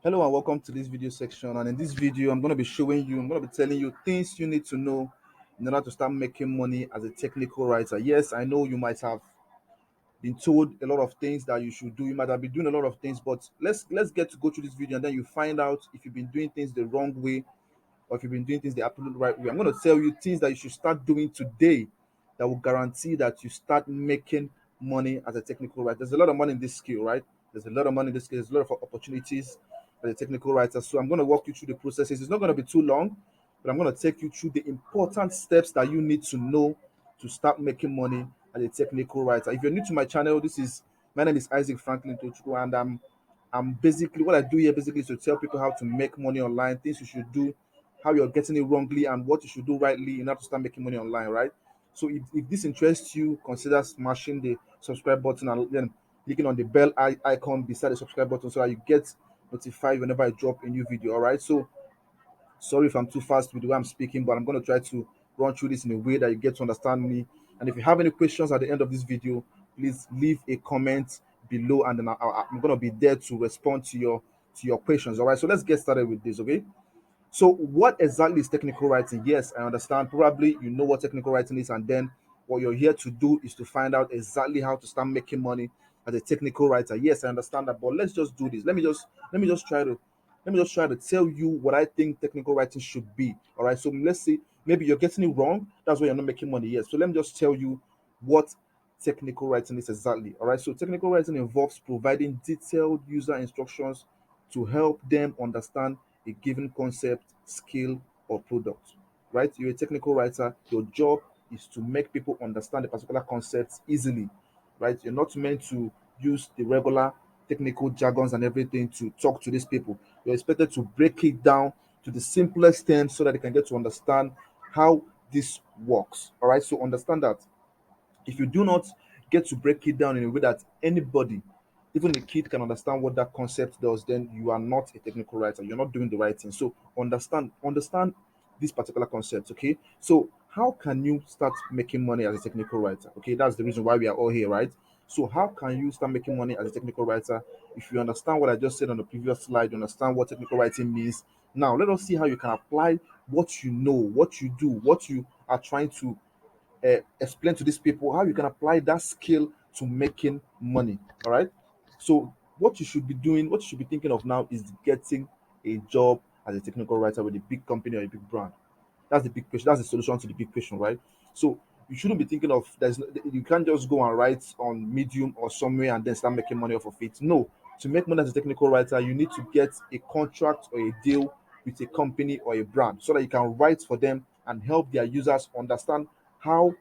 Hello and welcome to this video section. And in this video, I'm going to be showing you, I'm going to be telling you things you need to know in order to start making money as a technical writer. Yes, I know you might have been told a lot of things that you should do. You might have been doing a lot of things, but let's get to go through this video and then you find out if you've been doing things the wrong way or if you've been doing things the absolute right way. I'm going to tell you things that you should start doing today that will guarantee that you start making money as a technical writer. There's a lot of money in this skill, right? There's a lot of money in this skill. There's a lot of opportunities as a technical writer. So I'm going to walk you through the processes. It's not going to be too long, but I'm going to take you through the important steps that you need to know to start making money as a technical writer. If you're new to my channel, my name is Isaac Franklin Tochukwu, and I'm basically what I do here basically is to tell people how to make money online, things you should do, how you're getting it wrongly, and what you should do rightly in order to start making money online, right? So if this interests you, consider smashing the subscribe button and then clicking on the bell icon beside the subscribe button so that you get notified whenever I drop a new video. All right. So sorry if I'm too fast with the way I'm speaking, but I'm going to try to run through this in a way that you get to understand me. And if you have any questions at the end of this video, please leave a comment below, and then I'm going to be there to respond to your questions. All right. So let's get started with this. Okay. So, what exactly is technical writing? Yes, I understand. Probably you know what technical writing is, and then what you're here to do is to find out exactly how to start making money as a technical writer. Yes, I understand that, but let's just do this. Let me just try to tell you what I think technical writing should be. All right. So let's say maybe you're getting it wrong. That's why you're not making money. Yes. So let me just tell you what technical writing is exactly. All right. So technical writing involves providing detailed user instructions to help them understand a given concept, skill, or product. Right? You're a technical writer. Your job is to make people understand the particular concepts easily. Right? You're not meant to use the regular technical jargons and everything to talk to these people. You're expected to break it down to the simplest terms so that they can get to understand how this works. All right. So understand that if you do not get to break it down in a way that anybody, even a kid, can understand what that concept does, then you are not a technical writer. You're not doing the right thing. So understand this particular concept. Okay. So how can you start making money as a technical writer? Okay, that's the reason why we are all here, right? So how can you start making money as a technical writer? If you understand what I just said on the previous slide, you understand what technical writing means. Now let us see how you can apply what you know, what you do, what you are trying to explain to these people, how you can apply that skill to making money. All right. So what you should be doing, what you should be thinking of now is getting a job as a technical writer with a big company or a big brand. That's the big question. That's the solution to the big question, right? So you shouldn't be thinking of you can't just go and write on Medium or somewhere and then start making money off of it. No, to make money as a technical writer, you need to get a contract or a deal with a company or a brand so that you can write for them and help their users understand how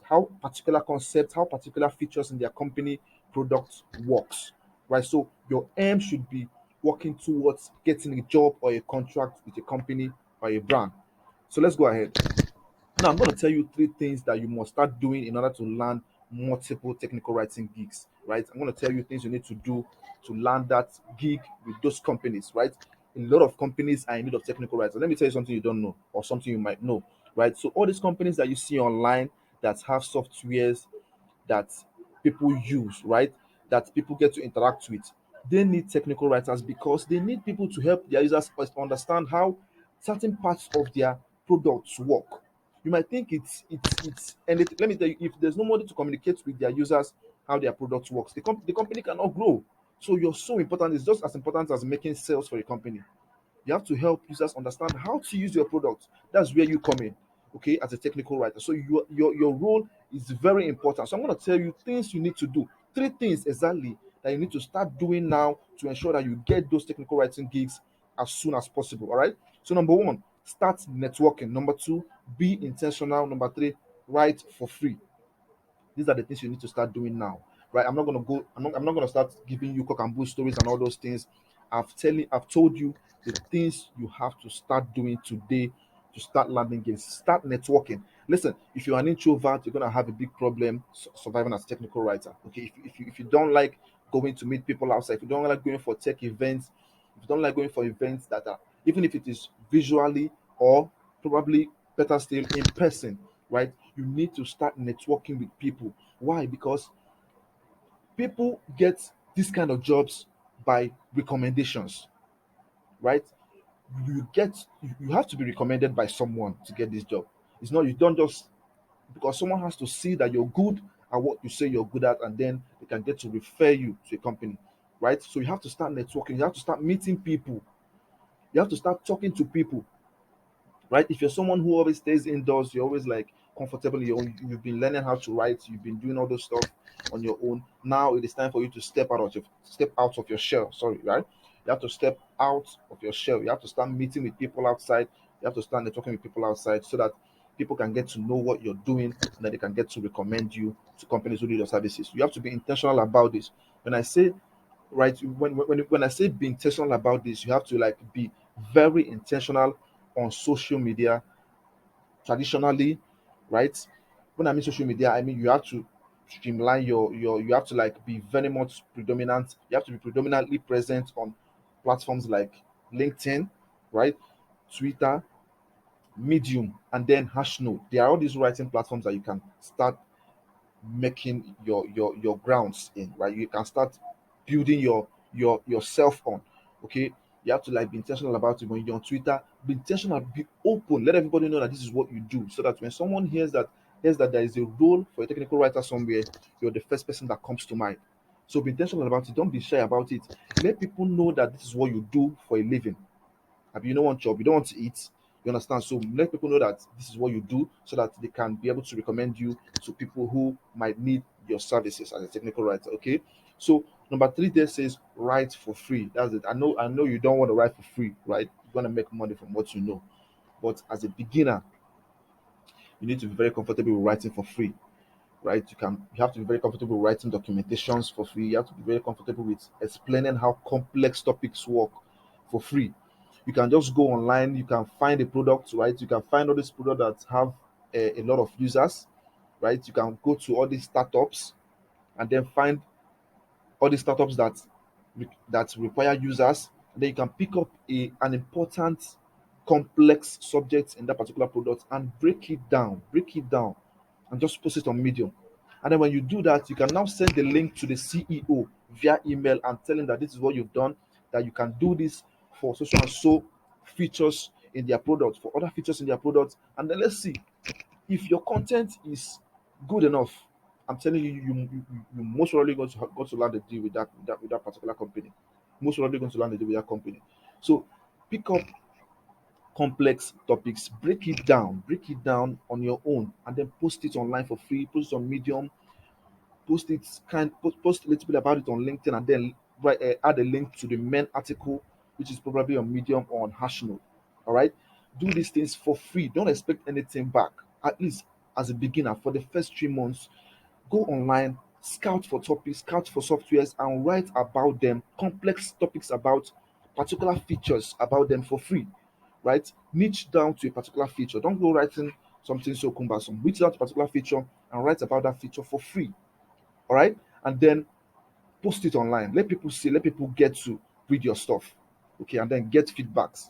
how particular concepts, how particular features in their company product works. Right. So your aim should be working towards getting a job or a contract with a company or a brand. So let's go ahead. Now I'm going to tell you three things that you must start doing in order to land multiple technical writing gigs. Right? I'm going to tell you things you need to do to land that gig with those companies. Right? A lot of companies are in need of technical writers. Let me tell you something you don't know or something you might know. Right? So all these companies that you see online that have softwares that people use, right? That people get to interact with. They need technical writers because they need people to help their users understand how certain parts of their products work. You might think and let me tell you, if there's nobody to communicate with their users how their product works, the company cannot grow. So you're so important. It's just as important as making sales for a company. You have to help users understand how to use your product. That's where you come in, okay, as a technical writer. So your role is very important. So I'm going to tell you things you need to do. Three things exactly that you need to start doing now to ensure that you get those technical writing gigs as soon as possible. All right. So number one, start networking. Number two, be intentional. Number three, write for free. These are the things you need to start doing now, right? I'm not gonna start giving you cock and bull stories and all those things. I've told you the things you have to start doing today to start landing games, start networking. Listen, if you're an introvert, you're gonna have a big problem surviving as a technical writer. Okay, if you don't like going to meet people outside, if you don't like going for tech events, if you don't like going for events that are, even if it is visually or probably better still in person, right? You need to start networking with people. Why? Because people get this kind of jobs by recommendations. right? You have to be recommended by someone to get this job. It's not, you don't just, because someone has to see that you're good at what you say you're good at, and then they can get to refer you to a company, right? So you have to start networking, you have to start meeting people, you have to start talking to people, right? If you're someone who always stays indoors, you're always like comfortable in your own, you've been learning how to write, you've been doing all those stuff on your own. Now it is time for you to step out of your shell. Sorry, right? You have to step out of your shell. You have to start meeting with people outside. You have to start networking with people outside so that people can get to know what you're doing and that they can get to recommend you to companies who need your services. You have to be intentional about this. When I say right, when I say be intentional about this, you have to like be very intentional on social media traditionally, right? When I mean social media, I mean you have to streamline you have to like be very much predominant. You have to be predominantly present on platforms like LinkedIn, right? Twitter, Medium, and then Hashnote. There are all these writing platforms that you can start making your grounds in, right? You can start building your yourself on. Okay, you have to like be intentional about it. When you're on Twitter, be intentional, be open, let everybody know that this is what you do, so that when someone hears that there is a role for a technical writer somewhere, you're the first person that comes to mind. So be intentional about it, don't be shy about it. Let people know that this is what you do for a living. You don't want job, you don't want to eat. You understand? So let people know that this is what you do so that they can be able to recommend you to people who might need your services as a technical writer. Okay. So number three there says write for free. That's it. I know you don't want to write for free, right? You want to make money from what you know. But as a beginner, you need to be very comfortable with writing for free, right? You have to be very comfortable with writing documentations for free. You have to be very comfortable with explaining how complex topics work for free. You can just go online, you can find a product, right? You can find all these products that have a lot of users, right? You can go to all these startups and then find all these startups that require users. And then you can pick up an important complex subject in that particular product and break it down and just post it on Medium. And then when you do that, you can now send the link to the CEO via email and tell him that this is what you've done, that you can do this for so and so features in their product, for other features in their product. And then let's see if your content is good enough. I'm telling you, you most probably going to land a deal with that particular company. Most probably going to land a deal with that company. So pick up complex topics, break it down on your own, and then post it online for free. Post it on Medium, post a little bit about it on LinkedIn, and then add a link to the main article, which is probably on Medium or on Hashnote. All right, do these things for free. Don't expect anything back. At least as a beginner, for the first 3 months, go online, scout for topics, scout for softwares, and write about them. Complex topics about particular features about them for free, right? Niche down to a particular feature. Don't go writing something so cumbersome. Reach out to a particular feature and write about that feature for free. All right. And then post it online. Let people see, let people get to read your stuff. Okay. And then get feedbacks.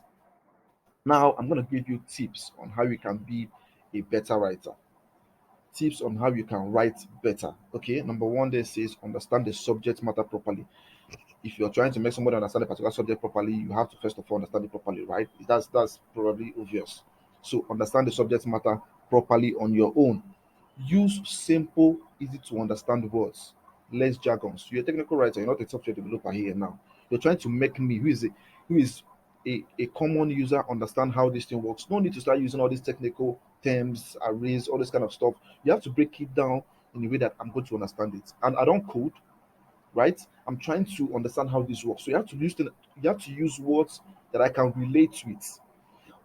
Now, I'm going to give you tips on how you can be a better writer. Tips on how you can write better. Okay. Number one, there says understand the subject matter properly. If you're trying to make somebody understand a particular subject properly, you have to first of all understand it properly, right? That's probably obvious. So understand the subject matter properly on your own. Use simple, easy to understand words, less jargons. You're a technical writer, you're not a software developer here now. You're trying to make me, who is a common user, understand how this thing works. No need to start using all these technical terms, arrays, all this kind of stuff. You have to break it down in a way that I'm going to understand it. And I don't code, right? I'm trying to understand how this works. So you have to use words that I can relate with,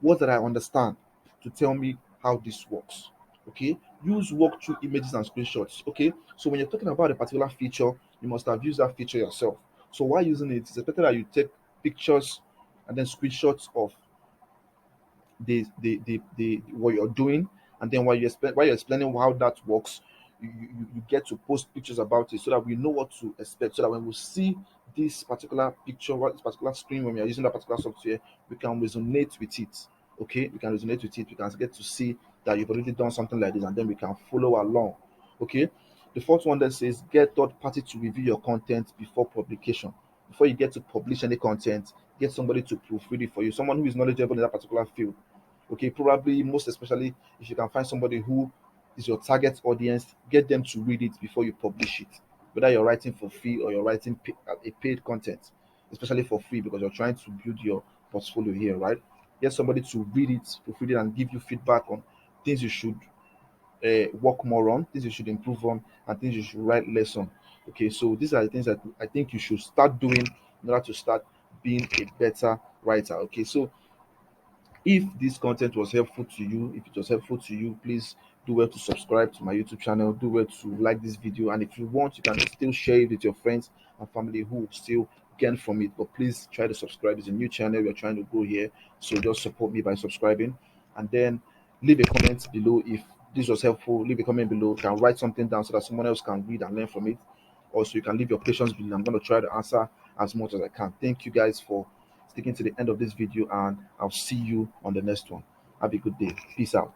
words that I understand to tell me how this works. Okay, use walkthrough images and screenshots. Okay, so when you're talking about a particular feature, you must have used that feature yourself. So while using it, it's better that you take pictures and then screenshots of the what you're doing, and then while you're explaining how that works, you get to post pictures about it so that we know what to expect, so that when we see this particular picture, what this particular screen, when we are using that particular software, we can resonate with it. Okay, we can resonate with it, we can get to see that you've already done something like this, and then we can follow along. Okay, the fourth one that says get third party to review your content before publication. Before you get to publish any content, get somebody to proofread it for you, someone who is knowledgeable in that particular field. Okay, probably most especially if you can find somebody who is your target audience, get them to read it before you publish it. Whether you're writing for free or you're writing a paid content, especially for free because you're trying to build your portfolio here, right? Get somebody to read it, proofread it, and give you feedback on things you should work more on, things you should improve on, and things you should write less on. Okay, so these are the things that I think you should start doing in order to start being a better writer. Okay, so if this content was helpful to you, if it was helpful to you, please do well to subscribe to my YouTube channel, do well to like this video, and if you want, you can still share it with your friends and family who will still gain from it. But please try to subscribe. It's a new channel, we're trying to grow here, so just support me by subscribing, and then leave a comment below if this was helpful. Leave a comment below, you can write something down so that someone else can read and learn from it. Also, you can leave your questions below. I'm going to try to answer as much as I can. Thank you guys for sticking to the end of this video, and I'll see you on the next one. Have a good day. Peace out.